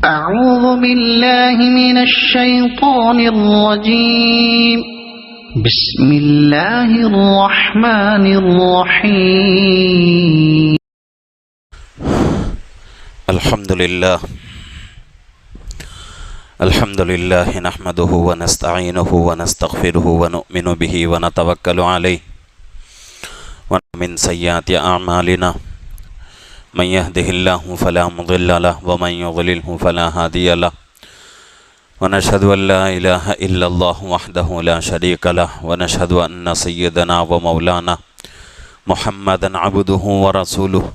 أعوذ بالله من الشيطان الرجيم بسم الله الرحمن الرحيم الحمد لله نحمده ونستعينه ونستغفره ونؤمن به ونتوكل عليه ومن سيئات أعمالنا من يهده الله فلا مضل له ومن يضلله فلا هادي له ونشهد أن لا إله إلا الله وحده لا شريك له ونشهد أن سيدنا ومولانا محمدا عبده ورسوله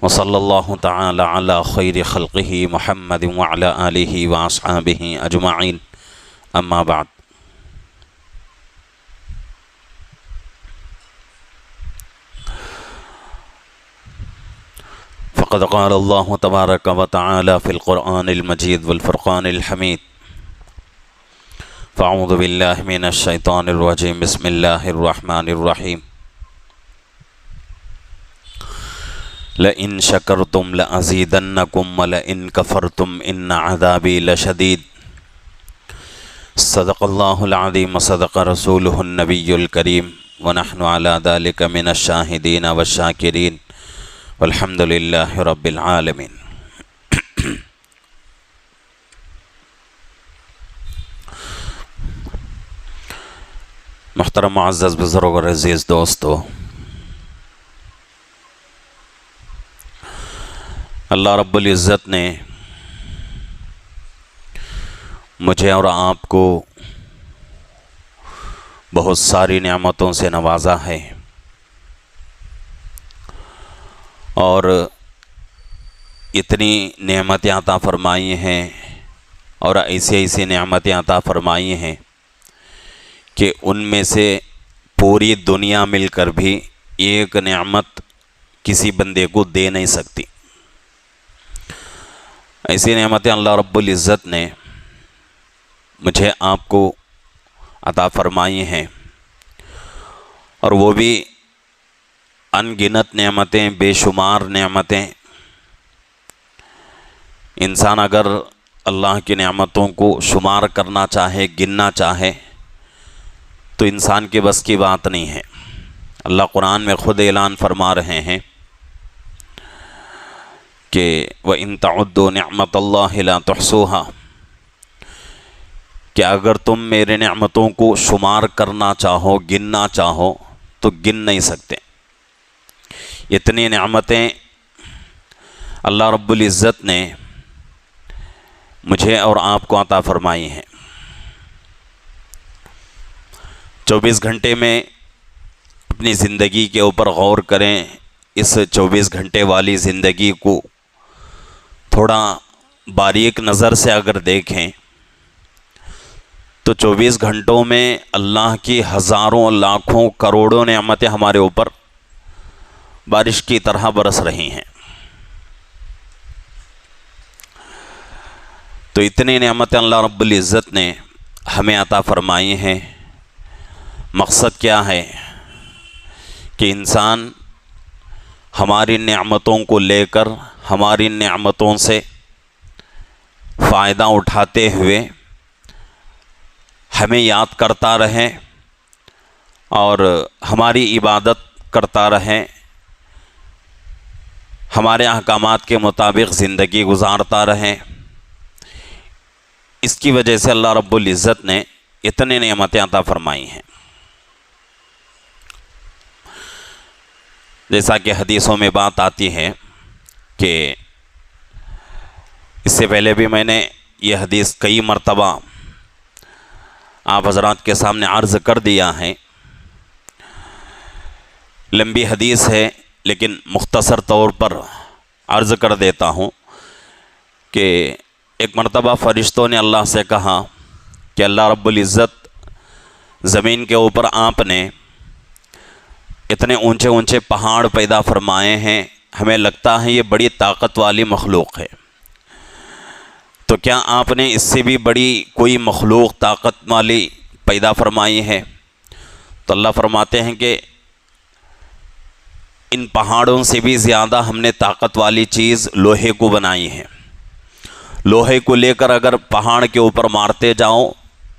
وصلى الله تعالى على خير خلقه محمد وعلى آله وأصحابه أجمعين أما بعد فقد قال الله تبارك وتعالى في القرآن المجيد والفرقان الحميد فأعوذ بالله من الشيطان الرجيم بسم الله الرحمن الرحيم لئن شكرتم لأزيدنكم ولئن كفرتم إن عذابي لشديد صدق الله العظيم وصدق رسوله النبي الكريم ونحن على ذلك من الشاهدين والشاكرين والحمد للہ رب العالمین۔ محترم معزز بزرگ اور عزیز دوستو، اللہ رب العزت نے مجھے اور آپ کو بہت ساری نعمتوں سے نوازا ہے، اور اتنی نعمتیں عطا فرمائی ہیں اور ایسی نعمتیں عطا فرمائی ہیں کہ ان میں سے پوری دنیا مل کر بھی ایک نعمت کسی بندے کو دے نہیں سکتی۔ ایسی نعمتیں اللہ رب العزت نے مجھے آپ کو عطا فرمائی ہیں، اور وہ بھی ان گنت نعمتیں، بے شمار نعمتیں۔ انسان اگر اللہ کی نعمتوں کو شمار کرنا چاہے، گننا چاہے، تو انسان کے بس کی بات نہیں ہے۔ اللہ قرآن میں خود اعلان فرما رہے ہیں کہ وَإِن تَعُدُّوا نِعْمَةَ اللَّهِ لَا تُحْصُوهَا، کہ اگر تم میرے نعمتوں کو شمار کرنا چاہو، گننا چاہو، تو گن نہیں سکتے۔ اتنی نعمتیں اللہ رب العزت نے مجھے اور آپ کو عطا فرمائی ہیں۔ 24 گھنٹے میں اپنی زندگی کے اوپر غور کریں، اس 24 گھنٹے والی زندگی کو تھوڑا باریک نظر سے اگر دیکھیں تو 24 گھنٹوں میں اللہ کی ہزاروں، لاکھوں، کروڑوں نعمتیں ہمارے اوپر بارش کی طرح برس رہی ہیں۔ تو اتنی نعمتیں اللہ رب العزت نے ہمیں عطا فرمائی ہیں۔ مقصد کیا ہے کہ انسان ہماری نعمتوں کو لے کر، ہماری نعمتوں سے فائدہ اٹھاتے ہوئے ہمیں یاد کرتا رہے اور ہماری عبادت کرتا رہے، ہمارے احکامات کے مطابق زندگی گزارتا رہے۔ اس کی وجہ سے اللہ رب العزت نے اتنے نعمتیں عطا فرمائی ہیں۔ جیسا کہ حدیثوں میں بات آتی ہے کہ اس سے پہلے بھی میں نے یہ حدیث کئی مرتبہ آپ حضرات کے سامنے عرض کر دیا ہے۔ لمبی حدیث ہے لیکن مختصر طور پر عرض کر دیتا ہوں کہ ایک مرتبہ فرشتوں نے اللہ سے کہا کہ اللہ رب العزت، زمین کے اوپر آپ نے اتنے اونچے اونچے پہاڑ پیدا فرمائے ہیں، ہمیں لگتا ہے یہ بڑی طاقت والی مخلوق ہے، تو کیا آپ نے اس سے بھی بڑی کوئی مخلوق طاقت والی پیدا فرمائی ہے؟ تو اللہ فرماتے ہیں کہ ان پہاڑوں سے بھی زیادہ ہم نے طاقت والی چیز لوہے کو بنائی ہے۔ لوہے کو لے کر اگر پہاڑ کے اوپر مارتے جاؤ،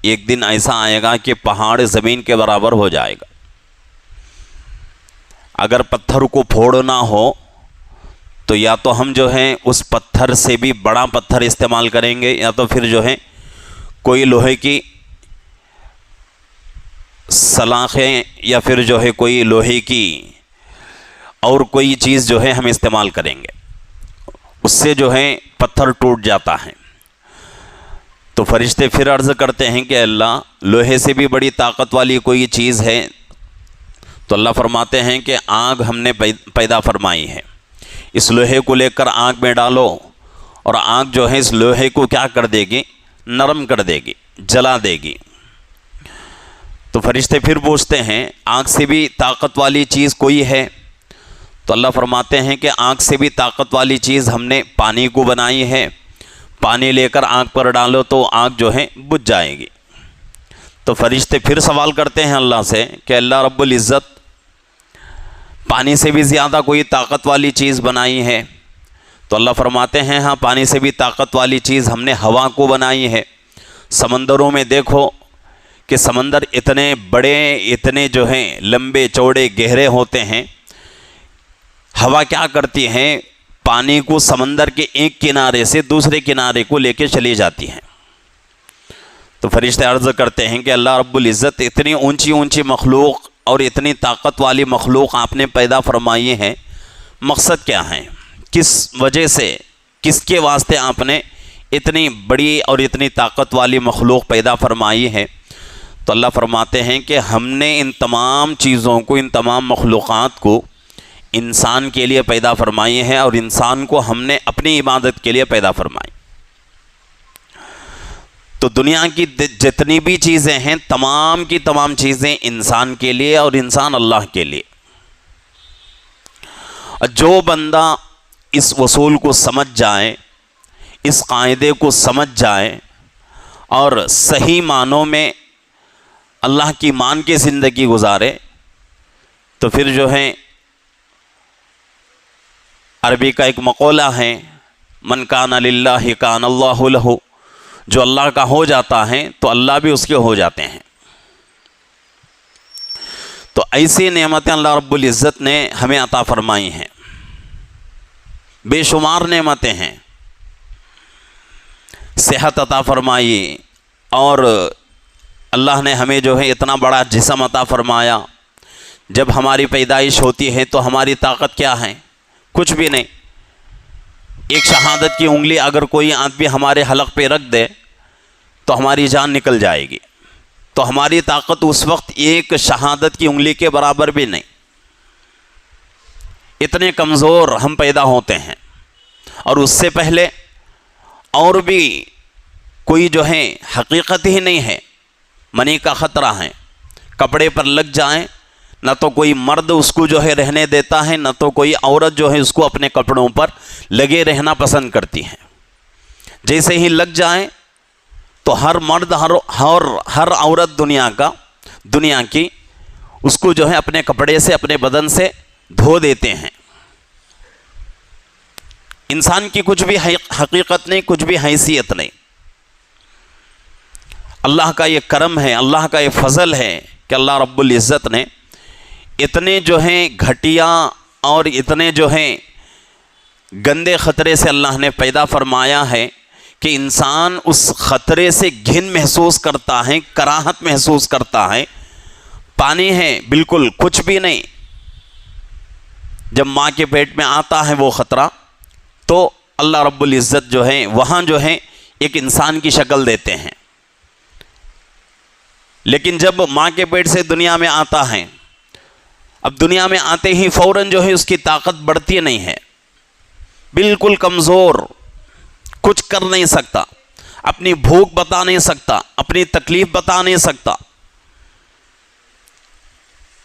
ایک دن ایسا آئے گا کہ پہاڑ زمین کے برابر ہو جائے گا۔ اگر پتھر کو پھوڑنا ہو تو یا تو ہم جو ہیں اس پتھر سے بھی بڑا پتھر استعمال کریں گے، یا تو پھر جو ہے کوئی لوہے کی سلاخیں یا پھر جو ہے کوئی لوہے کی اور کوئی چیز جو ہے ہم استعمال کریں گے، اس سے جو ہے پتھر ٹوٹ جاتا ہے۔ تو فرشتے پھر عرض کرتے ہیں کہ اللہ، لوہے سے بھی بڑی طاقت والی کوئی چیز ہے؟ تو اللہ فرماتے ہیں کہ آگ ہم نے پیدا فرمائی ہے، اس لوہے کو لے کر آگ میں ڈالو اور آگ جو ہے اس لوہے کو کیا کر دے گی؟ نرم کر دے گی، جلا دے گی۔ تو فرشتے پھر پوچھتے ہیں آگ سے بھی طاقت والی چیز کوئی ہے؟ تو اللہ فرماتے ہیں کہ آگ سے بھی طاقت والی چیز ہم نے پانی کو بنائی ہے، پانی لے کر آگ پر ڈالو تو آگ جو ہے بجھ جائے گی۔ تو فرشتے پھر سوال کرتے ہیں اللہ سے کہ اللہ رب العزت، پانی سے بھی زیادہ کوئی طاقت والی چیز بنائی ہے؟ تو اللہ فرماتے ہیں ہاں، پانی سے بھی طاقت والی چیز ہم نے ہوا کو بنائی ہے۔ سمندروں میں دیکھو کہ سمندر اتنے بڑے، اتنے جو ہیں لمبے چوڑے گہرے ہوتے ہیں، ہوا کیا کرتی ہے؟ پانی کو سمندر کے ایک کنارے سے دوسرے کنارے کو لے کے چلی جاتی ہیں۔ تو فرشتے عرض کرتے ہیں کہ اللہ رب العزت، اتنی اونچی اونچی مخلوق اور اتنی طاقت والی مخلوق آپ نے پیدا فرمائی ہے، مقصد کیا ہے؟ کس وجہ سے، کس کے واسطے آپ نے اتنی بڑی اور اتنی طاقت والی مخلوق پیدا فرمائی ہے؟ تو اللہ فرماتے ہیں کہ ہم نے ان تمام چیزوں کو، ان تمام مخلوقات کو انسان کے لیے پیدا فرمائی ہے، اور انسان کو ہم نے اپنی عبادت کے لیے پیدا فرمائی۔ تو دنیا کی جتنی بھی چیزیں ہیں، تمام کی تمام چیزیں انسان کے لیے اور انسان اللہ کے لیے۔ جو بندہ اس اصول کو سمجھ جائے، اس قاعدے کو سمجھ جائے اور صحیح معنوں میں اللہ کی مان کے زندگی گزارے، تو پھر جو ہے عربی کا ایک مقولہ ہے، من کان للہ کان اللہ لہ، جو اللہ کا ہو جاتا ہے تو اللہ بھی اس کے ہو جاتے ہیں۔ تو ایسی نعمتیں اللہ رب العزت نے ہمیں عطا فرمائی ہیں، بے شمار نعمتیں ہیں۔ صحت عطا فرمائی، اور اللہ نے ہمیں جو ہے اتنا بڑا جسم عطا فرمایا۔ جب ہماری پیدائش ہوتی ہے تو ہماری طاقت کیا ہے؟ کچھ بھی نہیں۔ ایک شہادت کی انگلی اگر کوئی آدمی ہمارے حلق پہ رکھ دے تو ہماری جان نکل جائے گی۔ تو ہماری طاقت اس وقت ایک شہادت کی انگلی کے برابر بھی نہیں، اتنے کمزور ہم پیدا ہوتے ہیں۔ اور اس سے پہلے اور بھی کوئی جو ہے حقیقت ہی نہیں ہے، منی کا خطرہ ہے۔ کپڑے پر لگ جائیں، نہ تو کوئی مرد اس کو جو ہے رہنے دیتا ہے، نہ تو کوئی عورت جو ہے اس کو اپنے کپڑوں پر لگے رہنا پسند کرتی ہے۔ جیسے ہی لگ جائیں تو ہر مرد، ہر عورت دنیا کی اس کو جو ہے اپنے کپڑے سے، اپنے بدن سے دھو دیتے ہیں۔ انسان کی کچھ بھی حقیقت نہیں، کچھ بھی حیثیت نہیں۔ اللہ کا یہ کرم ہے، اللہ کا یہ فضل ہے کہ اللہ رب العزت نے اتنے جو ہیں گھٹیا اور اتنے جو ہیں گندے خطرے سے اللہ نے پیدا فرمایا ہے کہ انسان اس خطرے سے گھن محسوس کرتا ہے، کراہت محسوس کرتا ہے۔ پانی ہے، بالکل کچھ بھی نہیں۔ جب ماں کے پیٹ میں آتا ہے وہ خطرہ، تو اللہ رب العزت جو ہے وہاں جو ہے ایک انسان کی شکل دیتے ہیں۔ لیکن جب ماں کے پیٹ سے دنیا میں آتا ہے، اب دنیا میں آتے ہی فوراً جو ہے اس کی طاقت بڑھتی نہیں ہے، بالکل کمزور، کچھ کر نہیں سکتا، اپنی بھوک بتا نہیں سکتا، اپنی تکلیف بتا نہیں سکتا۔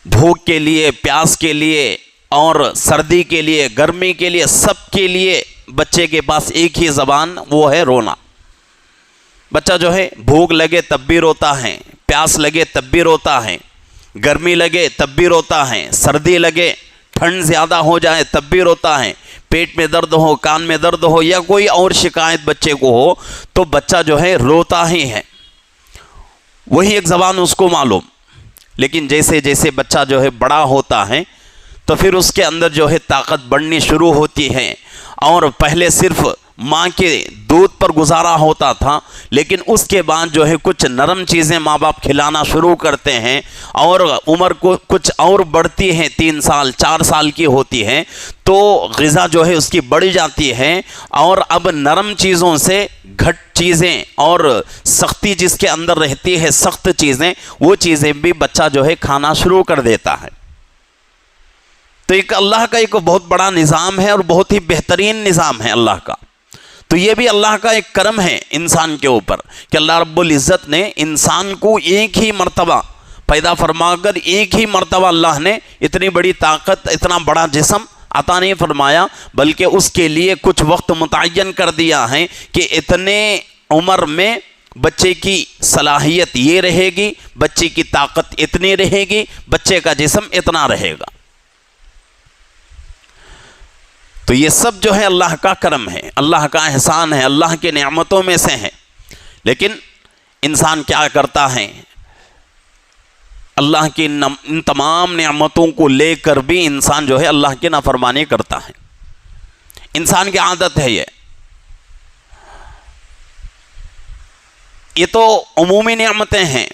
بھوک کے لیے، پیاس کے لیے اور سردی کے لیے، گرمی کے لیے، سب کے لیے بچے کے پاس ایک ہی زبان، وہ ہے رونا۔ بچہ جو ہے بھوک لگے تب بھی روتا ہے، پیاس لگے تب بھی روتا ہے، گرمی لگے تب بھی روتا ہے، سردی لگے، ٹھنڈ زیادہ ہو جائے تب بھی روتا ہے، پیٹ میں درد ہو، کان میں درد ہو یا کوئی اور شکایت بچے کو ہو تو بچہ جو ہے روتا ہی ہے، وہی ایک زبان اس کو معلوم. لیکن جیسے جیسے بچہ جو ہے بڑا ہوتا ہے تو پھر اس کے اندر جو ہے طاقت بڑھنی شروع ہوتی ہے، اور پہلے صرف ماں کے دودھ پر گزارا ہوتا تھا، لیکن اس کے بعد جو ہے کچھ نرم چیزیں ماں باپ کھلانا شروع کرتے ہیں، اور عمر کو کچھ اور بڑھتی ہے، 3 سال 4 سال کی ہوتی ہے تو غذا جو ہے اس کی بڑھ جاتی ہے، اور اب نرم چیزوں سے گھٹ چیزیں اور سختی جس کے اندر رہتی ہے، سخت چیزیں، وہ چیزیں بھی بچہ جو ہے کھانا شروع کر دیتا ہے. تو ایک اللہ کا ایک بہت بڑا نظام ہے اور بہت ہی بہترین نظام ہے اللہ کا. تو یہ بھی اللہ کا ایک کرم ہے انسان کے اوپر کہ اللہ رب العزت نے انسان کو ایک ہی مرتبہ پیدا فرما کر ایک ہی مرتبہ اللہ نے اتنی بڑی طاقت، اتنا بڑا جسم عطا نہیں فرمایا، بلکہ اس کے لیے کچھ وقت متعین کر دیا ہے کہ اتنے عمر میں بچے کی صلاحیت یہ رہے گی، بچے کی طاقت اتنی رہے گی، بچے کا جسم اتنا رہے گا. تو یہ سب جو ہے اللہ کا کرم ہے، اللہ کا احسان ہے، اللہ کی نعمتوں میں سے ہے. لیکن انسان کیا کرتا ہے؟ اللہ کی ان تمام نعمتوں کو لے کر بھی انسان جو ہے اللہ کی نافرمانی کرتا ہے. انسان کی عادت ہے یہ تو عمومی نعمتیں ہیں.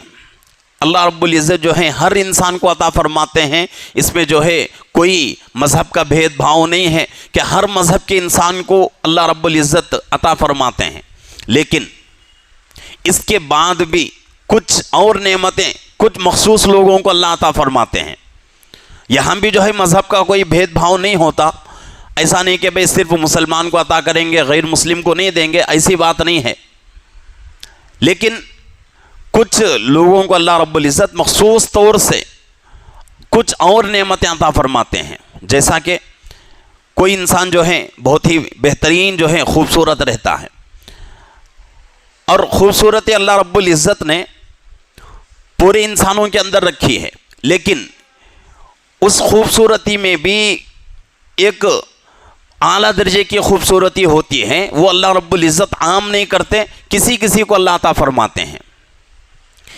اللہ رب العزت جو ہے ہر انسان کو عطا فرماتے ہیں، اس میں جو ہے کوئی مذہب کا بھید بھاؤ نہیں ہے کہ ہر مذہب کے انسان کو اللہ رب العزت عطا فرماتے ہیں. لیکن اس کے بعد بھی کچھ اور نعمتیں کچھ مخصوص لوگوں کو اللہ عطا فرماتے ہیں. یہاں بھی جو ہے مذہب کا کوئی بھید بھاؤ نہیں ہوتا. ایسا نہیں کہ بھئی صرف مسلمان کو عطا کریں گے، غیر مسلم کو نہیں دیں گے، ایسی بات نہیں ہے. لیکن کچھ لوگوں کو اللہ رب العزت مخصوص طور سے کچھ اور نعمتیں عطا فرماتے ہیں. جیسا کہ کوئی انسان جو ہے بہت ہی بہترین جو ہے خوبصورت رہتا ہے، اور خوبصورتی اللہ رب العزت نے پورے انسانوں کے اندر رکھی ہے، لیکن اس خوبصورتی میں بھی ایک اعلیٰ درجے کی خوبصورتی ہوتی ہے، وہ اللہ رب العزت عام نہیں کرتے، کسی کسی کو اللہ عطا فرماتے ہیں.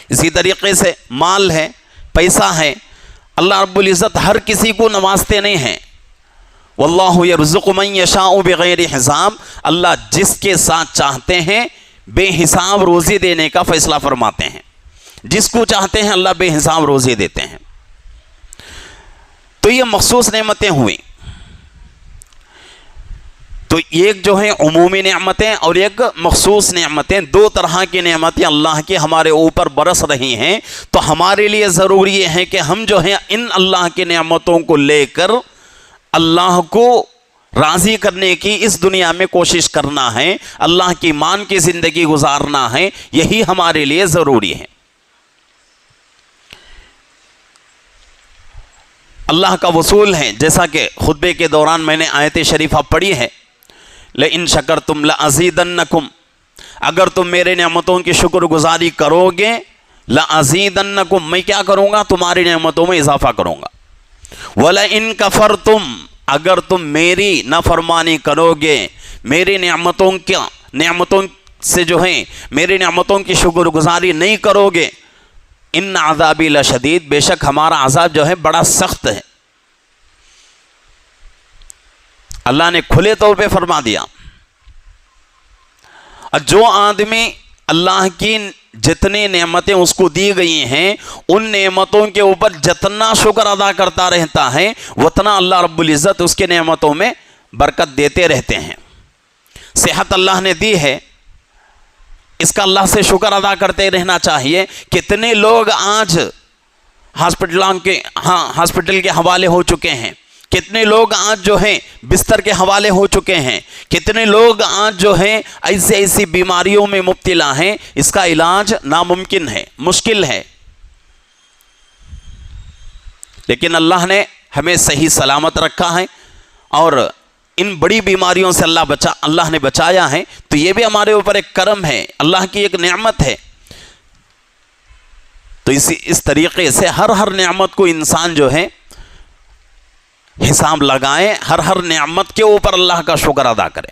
اسی طریقے سے مال ہے، پیسہ ہے، اللہ رب العزت ہر کسی کو نوازتے نہیں ہیں. واللہ یرزق من یشاء بغیر حساب، اللہ جس کے ساتھ چاہتے ہیں بے حساب روزی دینے کا فیصلہ فرماتے ہیں. جس کو چاہتے ہیں اللہ بے حساب روزی دیتے ہیں. تو یہ مخصوص نعمتیں ہوئیں. تو ایک جو ہے عمومی نعمتیں اور ایک مخصوص نعمتیں، دو طرح کی نعمتیں اللہ کی ہمارے اوپر برس رہی ہیں. تو ہمارے لیے ضروری ہے کہ ہم جو ہیں ان اللہ کی نعمتوں کو لے کر اللہ کو راضی کرنے کی اس دنیا میں کوشش کرنا ہے، اللہ کی مان کی زندگی گزارنا ہے. یہی ہمارے لیے ضروری ہے. اللہ کا وصول ہے، جیسا کہ خطبے کے دوران میں نے آیت شریفہ پڑھی ہے، لئن شکرتم لازیدنکم، اگر تم میرے نعمتوں کی شکر گزاری کرو گے، لازیدنکم، میں کیا کروں گا؟ تمہاری نعمتوں میں اضافہ کروں گا. ولئن کفرتم، اگر تم میری نافرمانی کرو گے، میری نعمتوں سے جو ہے میری نعمتوں کی شکر گزاری نہیں کرو گے، ان عذابی لشدید، بے شک ہمارا عذاب جو ہے بڑا سخت ہے. اللہ نے کھلے طور پہ فرما دیا. اور جو آدمی اللہ کی جتنی نعمتیں اس کو دی گئی ہیں ان نعمتوں کے اوپر جتنا شکر ادا کرتا رہتا ہے اتنا اللہ رب العزت اس کے نعمتوں میں برکت دیتے رہتے ہیں. صحت اللہ نے دی ہے، اس کا اللہ سے شکر ادا کرتے رہنا چاہیے. کتنے لوگ آج ہاسپٹل کے حوالے ہو چکے ہیں، کتنے لوگ آج جو ہیں بستر کے حوالے ہو چکے ہیں، کتنے لوگ آج جو ہیں ایسی بیماریوں میں مبتلا ہیں، اس کا علاج ناممکن ہے، مشکل ہے. لیکن اللہ نے ہمیں صحیح سلامت رکھا ہے اور ان بڑی بیماریوں سے اللہ نے بچایا ہے. تو یہ بھی ہمارے اوپر ایک کرم ہے، اللہ کی ایک نعمت ہے. تو اس طریقے سے ہر نعمت کو انسان جو ہے حساب لگائیں، ہر نعمت کے اوپر اللہ کا شکر ادا کریں.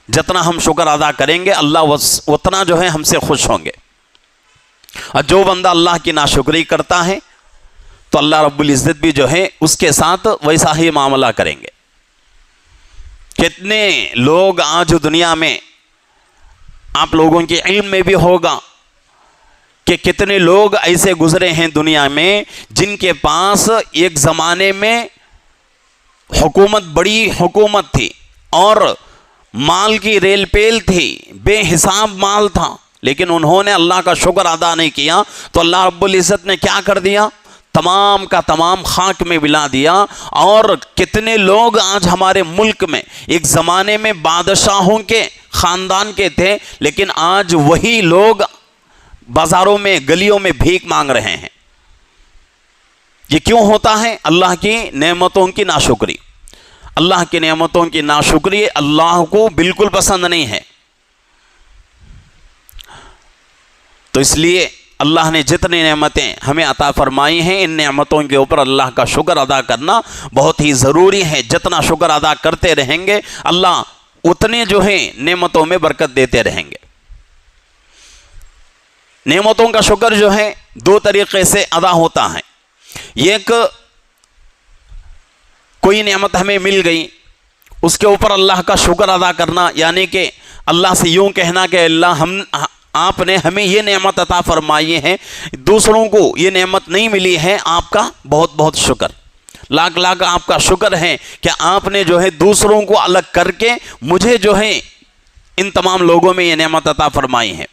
جتنا ہم شکر ادا کریں گے اللہ اتنا جو ہے ہم سے خوش ہوں گے. اور جو بندہ اللہ کی ناشکری کرتا ہے تو اللہ رب العزت بھی جو ہے اس کے ساتھ ویسا ہی معاملہ کریں گے. کتنے لوگ آج دنیا میں، آپ لوگوں کے علم میں بھی ہوگا کہ کتنے لوگ ایسے گزرے ہیں دنیا میں جن کے پاس ایک زمانے میں حکومت، بڑی حکومت تھی اور مال کی ریل پیل تھی، بے حساب مال تھا، لیکن انہوں نے اللہ کا شکر ادا نہیں کیا تو اللہ رب العزت نے کیا کر دیا؟ تمام کا تمام خاک میں ملا دیا. اور کتنے لوگ آج ہمارے ملک میں ایک زمانے میں بادشاہوں کے خاندان کے تھے، لیکن آج وہی لوگ بازاروں میں، گلیوں میں بھیک مانگ رہے ہیں. یہ کیوں ہوتا ہے؟ اللہ کی نعمتوں کی ناشکری. اللہ کی نعمتوں کی ناشکری اللہ کو بالکل پسند نہیں ہے. تو اس لیے اللہ نے جتنی نعمتیں ہمیں عطا فرمائی ہیں، ان نعمتوں کے اوپر اللہ کا شکر ادا کرنا بہت ہی ضروری ہے. جتنا شکر ادا کرتے رہیں گے اللہ اتنے جو ہے نعمتوں میں برکت دیتے رہیں گے. نعمتوں کا شکر جو ہے دو طریقے سے ادا ہوتا ہے. ایک، کوئی نعمت ہمیں مل گئی، اس کے اوپر اللہ کا شکر ادا کرنا، یعنی کہ اللہ سے یوں کہنا کہ اللہ آپ نے ہمیں یہ نعمت عطا فرمائی ہے، دوسروں کو یہ نعمت نہیں ملی ہے، آپ کا بہت بہت شکر، لاکھ لاکھ آپ کا شکر ہے کہ آپ نے جو ہے دوسروں کو الگ کر کے مجھے جو ہے ان تمام لوگوں میں یہ نعمت عطا فرمائی ہے.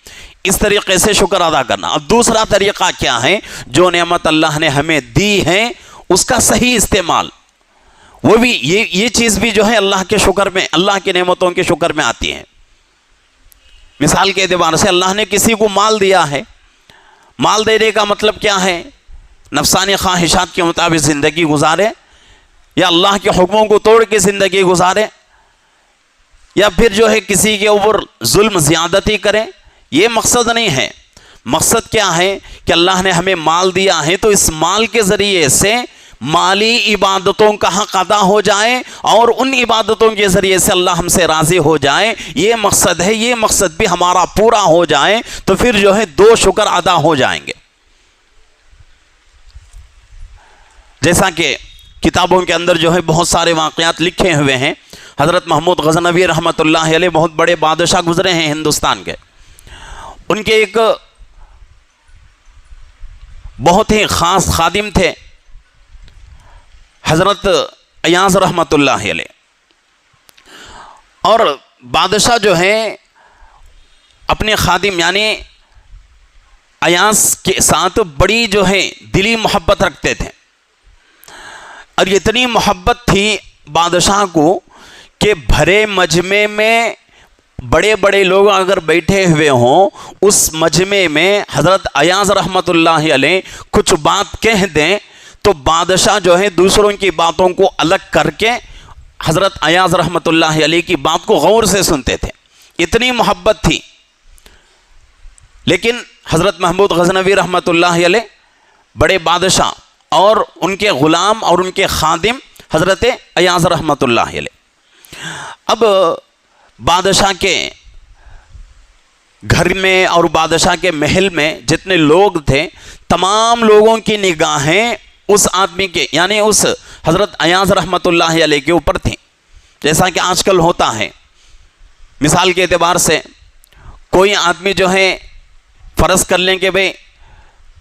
اس طریقے سے شکر ادا کرنا. اب دوسرا طریقہ کیا ہے؟ جو نعمت اللہ نے ہمیں دی ہے اس کا صحیح استعمال. وہ بھی یہ چیز بھی جو ہے اللہ کے شکر میں، اللہ کی نعمتوں کے شکر میں آتی ہے. مثال کے اعتبار سے اللہ نے کسی کو مال دیا ہے، مال دینے کا مطلب کیا ہے؟ نفسانی خواہشات کے مطابق زندگی گزارے، یا اللہ کے حکموں کو توڑ کے زندگی گزارے، یا پھر جو ہے کسی کے اوپر ظلم زیادتی کرے. یہ مقصد نہیں ہے. مقصد کیا ہے کہ اللہ نے ہمیں مال دیا ہے تو اس مال کے ذریعے سے مالی عبادتوں کا حق ادا ہو جائے اور ان عبادتوں کے ذریعے سے اللہ ہم سے راضی ہو جائے. یہ مقصد ہے. یہ مقصد بھی ہمارا پورا ہو جائے تو پھر جو ہے دو شکر ادا ہو جائیں گے. جیسا کہ کتابوں کے اندر جو ہے بہت سارے واقعات لکھے ہوئے ہیں. حضرت محمود غزنوی رحمۃ اللہ علیہ بہت بڑے بادشاہ گزرے ہیں ہندوستان کے. ان کے ایک بہت ہی خاص خادم تھے حضرت ایاز رحمۃ اللہ علیہ. اور بادشاہ جو ہے اپنے خادم یعنی ایاز کے ساتھ بڑی جو ہے دلی محبت رکھتے تھے. اور اتنی محبت تھی بادشاہ کو کہ بھرے مجمع میں بڑے بڑے لوگ اگر بیٹھے ہوئے ہوں، اس مجمع میں حضرت ایاز رحمۃ اللہ علیہ کچھ بات کہہ دیں تو بادشاہ جو ہے دوسروں کی باتوں کو الگ کر کے حضرت ایاز رحمۃ اللہ علیہ کی بات کو غور سے سنتے تھے. اتنی محبت تھی. لیکن حضرت محمود غزنوی رحمۃ اللہ علیہ بڑے بادشاہ اور ان کے غلام اور ان کے خادم حضرت ایاز رحمۃ اللہ علیہ. اب بادشاہ کے گھر میں اور بادشاہ کے محل میں جتنے لوگ تھے تمام لوگوں کی نگاہیں اس آدمی کے یعنی اس حضرت ایاز رحمۃ اللہ علیہ کے اوپر تھیں. جیسا کہ آج کل ہوتا ہے، مثال کے اعتبار سے کوئی آدمی جو ہے فرض کر لیں کہ بھئی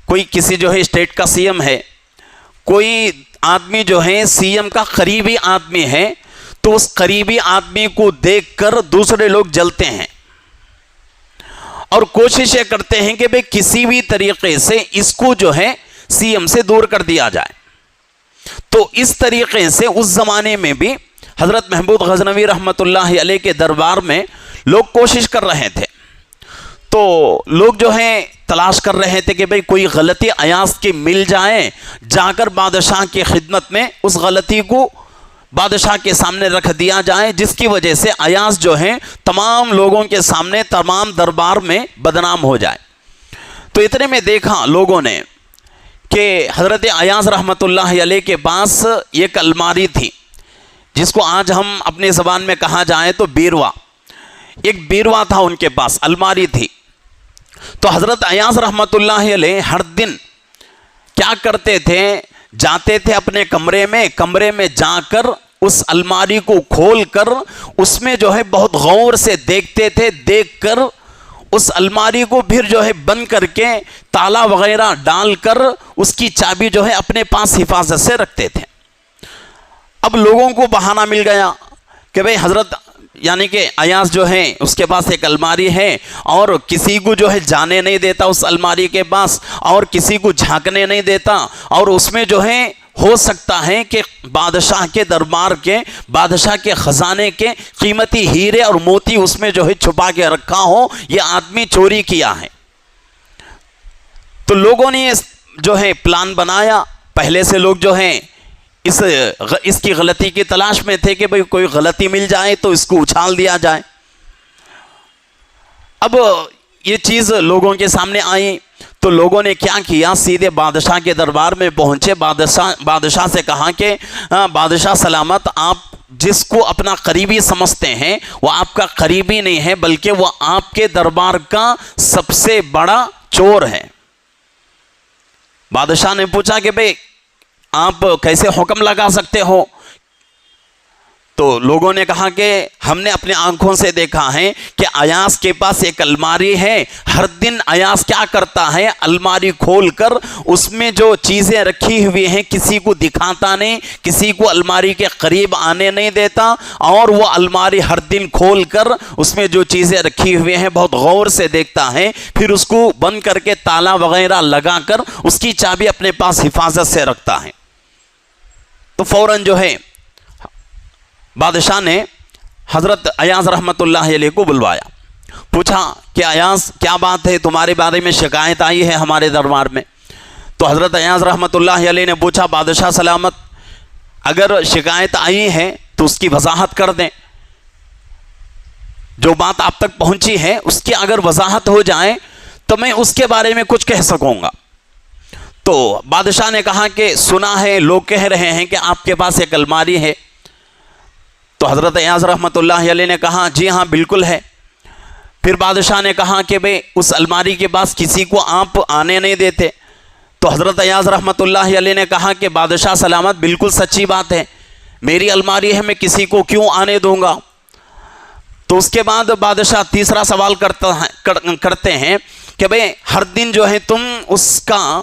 کوئی کسی جو ہے اسٹیٹ کا سی ایم ہے، کوئی آدمی جو ہے سی ایم کا قریبی آدمی ہے، تو اس قریبی آدمی کو دیکھ کر دوسرے لوگ جلتے ہیں اور کوشش یہ کرتے ہیں کہ بھئی کسی بھی طریقے سے اس کو جو ہے سی ایم سے دور کر دیا جائے. تو اس طریقے سے اس زمانے میں بھی حضرت محمود غزنوی رحمۃ اللہ علیہ کے دربار میں لوگ کوشش کر رہے تھے. تو لوگ جو ہیں تلاش کر رہے تھے کہ بھئی کوئی غلطی ایاز کی مل جائے، جا کر بادشاہ کی خدمت میں اس غلطی کو بادشاہ کے سامنے رکھ دیا جائے، جس کی وجہ سے ایاز جو ہیں تمام لوگوں کے سامنے تمام دربار میں بدنام ہو جائے. تو اتنے میں دیکھا لوگوں نے کہ حضرت ایاز رحمۃ اللہ علیہ کے پاس ایک الماری تھی، جس کو آج ہم اپنی زبان میں کہا جائے تو بیروا، ایک بیروا تھا ان کے پاس، الماری تھی۔ تو حضرت ایاز رحمۃ اللہ علیہ ہر دن کیا کرتے تھے، جاتے تھے اپنے کمرے میں جا کر اس الماری کو کھول کر اس میں جو ہے بہت غور سے دیکھتے تھے، دیکھ کر اس الماری کو پھر جو ہے بند کر کے تالا وغیرہ ڈال کر اس کی چابی جو ہے اپنے پاس حفاظت سے رکھتے تھے۔ اب لوگوں کو بہانہ مل گیا کہ بھئی حضرت یعنی کہ ایاز جو ہے اس کے پاس ایک الماری ہے اور کسی کو جو ہے جانے نہیں دیتا اس الماری کے پاس، اور کسی کو جھانکنے نہیں دیتا، اور اس میں جو ہے ہو سکتا ہے کہ بادشاہ کے دربار کے، بادشاہ کے خزانے کے قیمتی ہیرے اور موتی اس میں جو ہے چھپا کے رکھا ہو، یہ آدمی چوری کیا ہے۔ تو لوگوں نے جو ہے پلان بنایا، پہلے سے لوگ جو ہیں اس کی غلطی کی تلاش میں تھے کہ بھئی کوئی غلطی مل جائے تو اس کو اچھال دیا جائے۔ اب یہ چیز لوگوں کے سامنے آئی تو لوگوں نے کیا کیا، سیدھے بادشاہ کے دربار میں پہنچے، بادشاہ سے کہا کہ بادشاہ سلامت، آپ جس کو اپنا قریبی سمجھتے ہیں وہ آپ کا قریبی نہیں ہے، بلکہ وہ آپ کے دربار کا سب سے بڑا چور ہے۔ بادشاہ نے پوچھا کہ بھئی آپ کیسے حکم لگا سکتے ہو؟ تو لوگوں نے کہا کہ ہم نے اپنی آنکھوں سے دیکھا ہے کہ ایاز کے پاس ایک الماری ہے، ہر دن ایاز کیا کرتا ہے، الماری کھول کر اس میں جو چیزیں رکھی ہوئی ہیں کسی کو دکھاتا نہیں، کسی کو الماری کے قریب آنے نہیں دیتا، اور وہ الماری ہر دن کھول کر اس میں جو چیزیں رکھی ہوئی ہیں بہت غور سے دیکھتا ہے، پھر اس کو بند کر کے تالا وغیرہ لگا کر اس کی چابی اپنے پاس حفاظت سے رکھتا ہے۔ تو فوراً جو ہے بادشاہ نے حضرت ایاز رحمۃ اللہ علیہ کو بلوایا، پوچھا کہ ایاز کیا بات ہے، تمہارے بارے میں شکایت آئی ہے ہمارے دربار میں۔ تو حضرت ایاز رحمۃ اللہ علیہ نے پوچھا، بادشاہ سلامت اگر شکایت آئی ہے تو اس کی وضاحت کر دیں، جو بات آپ تک پہنچی ہے اس کی اگر وضاحت ہو جائے تو میں اس کے بارے میں کچھ کہہ سکوں گا۔ تو بادشاہ نے کہا کہ سنا ہے لوگ کہہ رہے ہیں کہ آپ کے پاس ایک الماری ہے۔ تو حضرت ایاز رحمۃ اللہ علیہ نے کہا جی ہاں بالکل ہے۔ پھر بادشاہ نے کہا کہ بھئی اس الماری کے پاس کسی کو آپ آنے نہیں دیتے۔ تو حضرت ایاز رحمۃ اللہ علیہ نے کہا کہ بادشاہ سلامت بالکل سچی بات ہے، میری الماری ہے، میں کسی کو کیوں آنے دوں گا۔ تو اس کے بعد بادشاہ تیسرا سوال کرتے ہیں کہ بھئی ہر دن جو ہے تم اس کا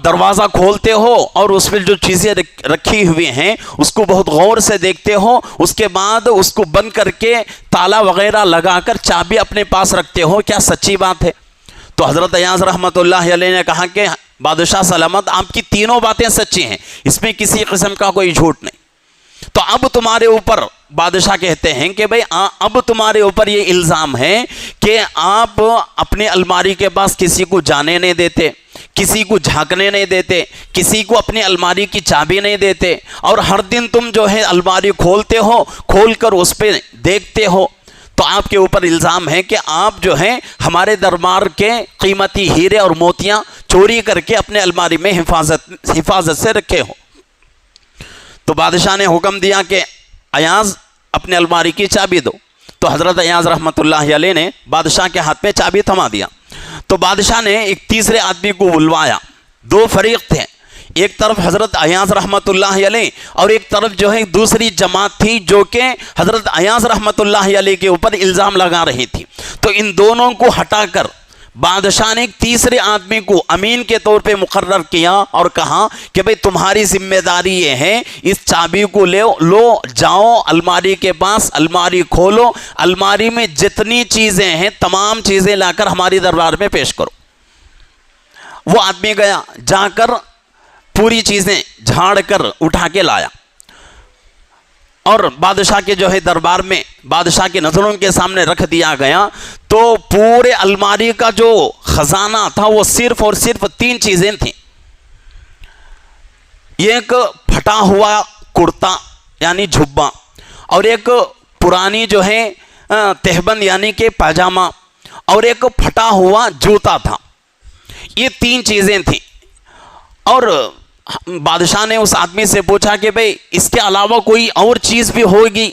دروازہ کھولتے ہو اور اس میں جو چیزیں رکھی ہوئی ہیں اس کو بہت غور سے دیکھتے ہو، اس کے بعد اس کو بند کر کے تالا وغیرہ لگا کر چابی اپنے پاس رکھتے ہو، کیا سچی بات ہے؟ تو حضرت ایاز رحمۃ اللہ علیہ نے کہا کہ بادشاہ سلامت آپ کی تینوں باتیں سچی ہیں، اس میں کسی قسم کا کوئی جھوٹ نہیں۔ تو اب تمہارے اوپر، بادشاہ کہتے ہیں کہ بھئی اب تمہارے اوپر یہ الزام ہے کہ آپ اپنے الماری کے پاس کسی کو جانے نہیں دیتے، کسی کو جھانکنے نہیں دیتے، کسی کو اپنی الماری کی چابی نہیں دیتے، اور ہر دن تم جو ہے الماری کھولتے ہو، کھول کر اس پہ دیکھتے ہو۔ تو آپ کے اوپر الزام ہے کہ آپ جو ہے ہمارے دربار کے قیمتی ہیرے اور موتیاں چوری کر کے اپنے الماری میں حفاظت سے رکھے ہو۔ تو بادشاہ نے حکم دیا کہ ایاز اپنے الماری کی چابی دو۔ تو حضرت ایاز رحمۃ اللہ علیہ نے بادشاہ کے ہاتھ میں چابی تھما دیا۔ تو بادشاہ نے ایک تیسرے آدمی کو بلوایا، دو فریق تھے، ایک طرف حضرت ایاز رحمۃ اللہ علیہ اور ایک طرف جو ہے دوسری جماعت تھی جو کہ حضرت ایاز رحمۃ اللہ علیہ کے اوپر الزام لگا رہی تھی۔ تو ان دونوں کو ہٹا کر بادشاہ نے ایک تیسرے آدمی کو امین کے طور پہ مقرر کیا اور کہا کہ بھئی تمہاری ذمہ داری یہ ہے، اس چابی کو لو جاؤ الماری کے پاس، الماری کھولو، الماری میں جتنی چیزیں ہیں تمام چیزیں لا کر ہماری دربار میں پیش کرو۔ وہ آدمی گیا، جا کر پوری چیزیں جھاڑ کر اٹھا کے لایا، اور بادشاہ کے جو ہے دربار میں بادشاہ کی نظروں کے سامنے رکھ دیا گیا۔ تو پورے الماری کا جو خزانہ تھا وہ صرف اور صرف 3 چیزیں تھیں، ایک پھٹا ہوا کرتا یعنی جھبا، اور ایک پرانی جو ہے تہبند یعنی کہ پاجامہ، اور ایک پھٹا ہوا جوتا تھا۔ یہ 3 چیزیں تھیں، اور بادشاہ نے اس آدمی سے پوچھا کہ بھئی اس کے علاوہ کوئی اور چیز بھی ہوگی،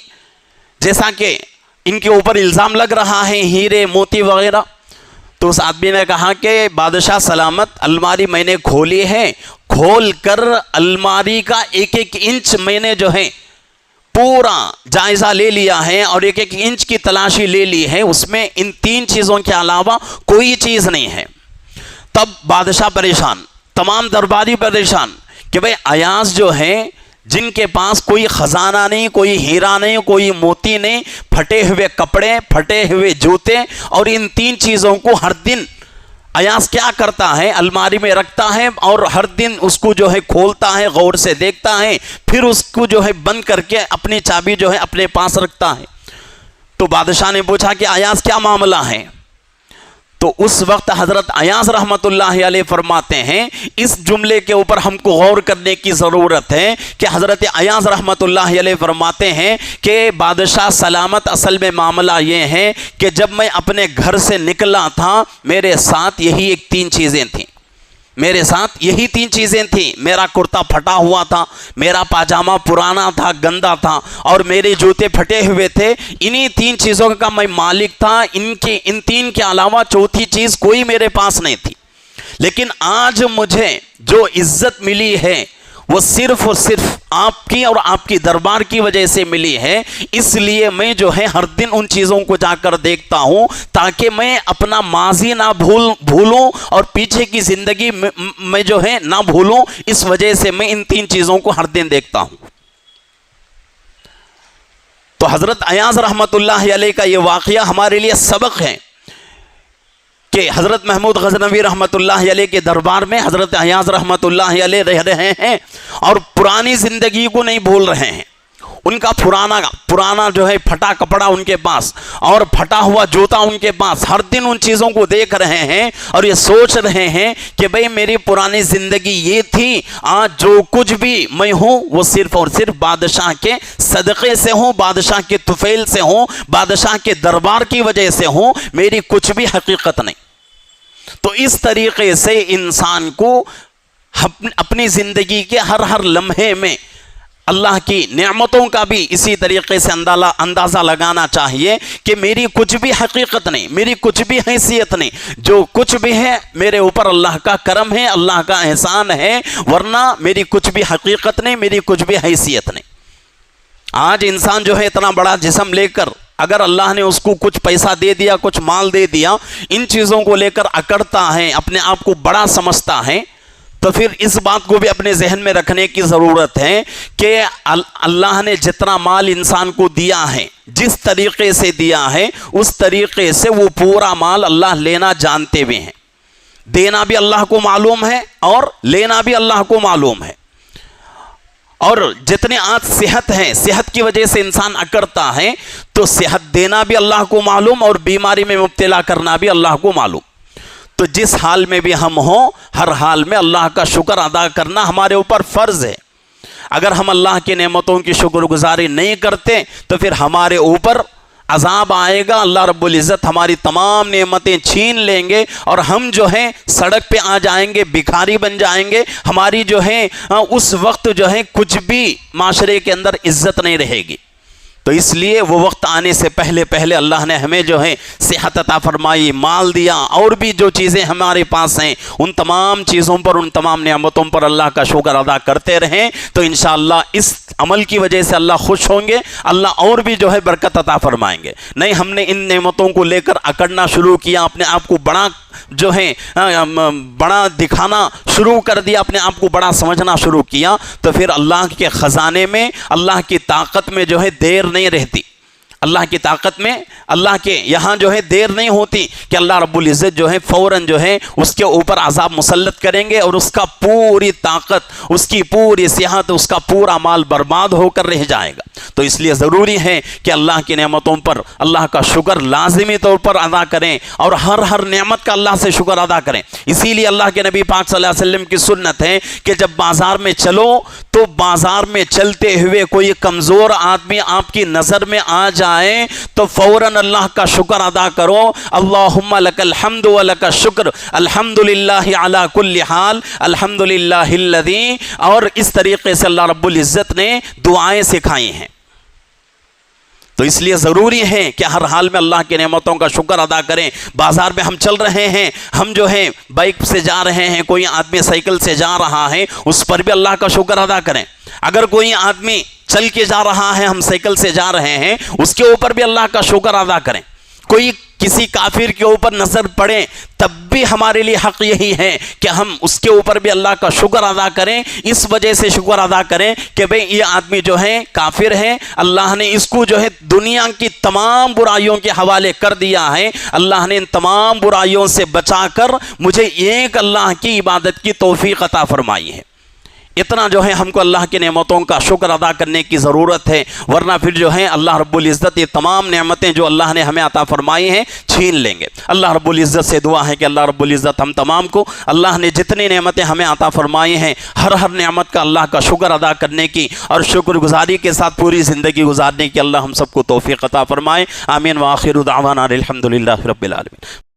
جیسا کہ ان کے اوپر الزام لگ رہا ہے ہیرے موتی وغیرہ؟ تو اس آدمی نے کہا کہ بادشاہ سلامت، الماری میں نے کھولی ہے، کھول کر الماری کا ایک ایک انچ میں نے جو ہے پورا جائزہ لے لیا ہے اور ایک ایک انچ کی تلاشی لے لی ہے، اس میں ان 3 چیزوں کے علاوہ کوئی چیز نہیں ہے۔ تب بادشاہ پریشان، تمام درباری پریشان کہ بھئی ایاز جو ہے، جن کے پاس کوئی خزانہ نہیں، کوئی ہیرا نہیں، کوئی موتی نہیں، پھٹے ہوئے کپڑے، پھٹے ہوئے جوتے، اور ان 3 چیزوں کو ہر دن ایاز کیا کرتا ہے، الماری میں رکھتا ہے اور ہر دن اس کو جو ہے کھولتا ہے، غور سے دیکھتا ہے، پھر اس کو جو ہے بند کر کے اپنی چابی جو ہے اپنے پاس رکھتا ہے۔ تو بادشاہ نے پوچھا کہ ایاز کیا معاملہ ہے؟ تو اس وقت حضرت ایاز رحمت اللہ علیہ فرماتے ہیں، اس جملے کے اوپر ہم کو غور کرنے کی ضرورت ہے کہ حضرت ایاز رحمت اللہ علیہ فرماتے ہیں کہ بادشاہ سلامت، اصل میں معاملہ یہ ہے کہ جب میں اپنے گھر سے نکلا تھا میرے ساتھ یہی 3 چیزیں تھیں، میرے ساتھ یہی 3 چیزیں تھیں۔ میرا کرتا پھٹا ہوا تھا، میرا پاجامہ پرانا تھا، گندا تھا، اور میرے جوتے پھٹے ہوئے تھے۔ انہی 3 چیزوں کا میں مالک تھا، ان 3 کے علاوہ چوتھی چیز کوئی میرے پاس نہیں تھی۔ لیکن آج مجھے جو عزت ملی ہے وہ صرف اور صرف آپ کی اور آپ کی دربار کی وجہ سے ملی ہے، اس لیے میں جو ہے ہر دن ان چیزوں کو جا کر دیکھتا ہوں تاکہ میں اپنا ماضی نہ بھولوں اور پیچھے کی زندگی میں جو ہے نہ بھولوں، اس وجہ سے میں ان 3 چیزوں کو ہر دن دیکھتا ہوں۔ تو حضرت ایاز رحمت اللہ علیہ کا یہ واقعہ ہمارے لیے سبق ہے کہ حضرت محمود غزنوی رحمت اللہ علیہ کے دربار میں حضرت ایاز رحمت اللہ علیہ رہ رہے ہیں اور پرانی زندگی کو نہیں بھول رہے ہیں۔ ان کا پرانا جو ہے پھٹا کپڑا ان کے پاس اور پھٹا ہوا جوتا ان کے پاس، ہر دن ان چیزوں کو دیکھ رہے ہیں اور یہ سوچ رہے ہیں کہ بھئی میری پرانی زندگی یہ تھی، آج جو کچھ بھی میں ہوں وہ صرف اور صرف بادشاہ کے صدقے سے ہوں، بادشاہ کے طفیل سے ہوں، بادشاہ کے دربار کی وجہ سے ہوں، میری کچھ بھی حقیقت نہیں۔ تو اس طریقے سے انسان کو اپنی زندگی کے ہر لمحے میں اللہ کی نعمتوں کا بھی اسی طریقے سے اندازہ لگانا چاہیے کہ میری کچھ بھی حقیقت نہیں، میری کچھ بھی حیثیت نہیں، جو کچھ بھی ہے میرے اوپر اللہ کا کرم ہے، اللہ کا احسان ہے، ورنہ میری کچھ بھی حقیقت نہیں، میری کچھ بھی حیثیت نہیں۔ آج انسان جو ہے اتنا بڑا جسم لے کر اگر اللہ نے اس کو کچھ پیسہ دے دیا، کچھ مال دے دیا، ان چیزوں کو لے کر اکڑتا ہے، اپنے آپ کو بڑا سمجھتا ہے، تو پھر اس بات کو بھی اپنے ذہن میں رکھنے کی ضرورت ہے کہ اللہ نے جتنا مال انسان کو دیا ہے، جس طریقے سے دیا ہے، اس طریقے سے وہ پورا مال اللہ لینا جانتے بھی ہیں۔ دینا بھی اللہ کو معلوم ہے اور لینا بھی اللہ کو معلوم ہے۔ اور جتنے آج صحت ہے، صحت کی وجہ سے انسان اکڑتا ہے، تو صحت دینا بھی اللہ کو معلوم اور بیماری میں مبتلا کرنا بھی اللہ کو معلوم۔ تو جس حال میں بھی ہم ہوں، ہر حال میں اللہ کا شکر ادا کرنا ہمارے اوپر فرض ہے۔ اگر ہم اللہ کی نعمتوں کی شکر گزاری نہیں کرتے تو پھر ہمارے اوپر عذاب آئے گا، اللہ رب العزت ہماری تمام نعمتیں چھین لیں گے اور ہم جو ہیں سڑک پہ آ جائیں گے، بھکاری بن جائیں گے، ہماری جو ہے اس وقت جو ہے کچھ بھی معاشرے کے اندر عزت نہیں رہے گی۔ تو اس لیے وہ وقت آنے سے پہلے اللہ نے ہمیں جو ہے صحت عطا فرمائی، مال دیا، اور بھی جو چیزیں ہمارے پاس ہیں ان تمام چیزوں پر، ان تمام نعمتوں پر اللہ کا شکر ادا کرتے رہیں، تو انشاءاللہ اس عمل کی وجہ سے اللہ خوش ہوں گے، اللہ اور بھی جو ہے برکت عطا فرمائیں گے۔ نہیں ہم نے ان نعمتوں کو لے کر اکڑنا شروع کیا، اپنے آپ کو بڑا جو ہے بڑا دکھانا شروع کر دیا، اپنے آپ کو بڑا سمجھنا شروع کیا، تو پھر اللہ کے خزانے میں، اللہ کی طاقت میں جو ہے دیر نہیں رہتی، اللہ کی طاقت میں، اللہ کے یہاں جو ہے دیر نہیں ہوتی کہ اللہ رب العزت جو ہے فوراً جو ہے اس کے اوپر عذاب مسلط کریں گے اور اس کا پوری طاقت، اس کی پوری صحت، اس کا پورا مال برباد ہو کر رہ جائے گا۔ تو اس لیے ضروری ہے کہ اللہ کی نعمتوں پر اللہ کا شکر لازمی طور پر ادا کریں اور ہر نعمت کا اللہ سے شکر ادا کریں۔ اسی لیے اللہ کے نبی پاک صلی اللہ علیہ وسلم کی سنت ہے کہ جب بازار میں چلو تو بازار میں چلتے ہوئے کوئی کمزور آدمی آپ کی نظر میں آ جائے جائے تو فوراً اللہ کا شکر ادا کرو. اللہم لک الحمد و لک الشکر الحمدللہ علی کل حال الحمدللہ الذی، اور اس طریقے سے اللہ رب العزت نے دعائیں سکھائی ہیں. تو اس لیے ضروری ہے کہ ہر حال میں اللہ کی نعمتوں کا شکر ادا کریں. بازار میں ہم چل رہے ہیں، ہم جو ہے بائک سے جا رہے ہیں، کوئی آدمی سائیکل سے جا رہا ہے، اس پر بھی اللہ کا شکر ادا کریں. اگر کوئی آدمی چل کے جا رہا ہے، ہم سائیکل سے جا رہے ہیں، اس کے اوپر بھی اللہ کا شکر ادا کریں. کوئی کسی کافر کے اوپر نظر پڑے تب بھی ہمارے لیے حق یہی ہے کہ ہم اس کے اوپر بھی اللہ کا شکر ادا کریں. اس وجہ سے شکر ادا کریں کہ بھئی یہ آدمی جو ہے کافر ہے، اللہ نے اس کو جو ہے دنیا کی تمام برائیوں کے حوالے کر دیا ہے، اللہ نے ان تمام برائیوں سے بچا کر مجھے ایک اللہ کی عبادت کی توفیق عطا فرمائی ہے. اتنا جو ہے ہم کو اللہ کی نعمتوں کا شکر ادا کرنے کی ضرورت ہے، ورنہ پھر جو ہے اللہ رب العزت یہ تمام نعمتیں جو اللہ نے ہمیں عطا فرمائی ہیں چھین لیں گے. اللہ رب العزت سے دعا ہے کہ اللہ رب العزت ہم تمام کو اللہ نے جتنی نعمتیں ہمیں عطا فرمائی ہیں ہر نعمت کا اللہ کا شکر ادا کرنے کی اور شکر گزاری کے ساتھ پوری زندگی گزارنے کی اللہ ہم سب کو توفیق عطا فرمائے. آمین. وآخر دعوانا الحمدللہ رب العالمین.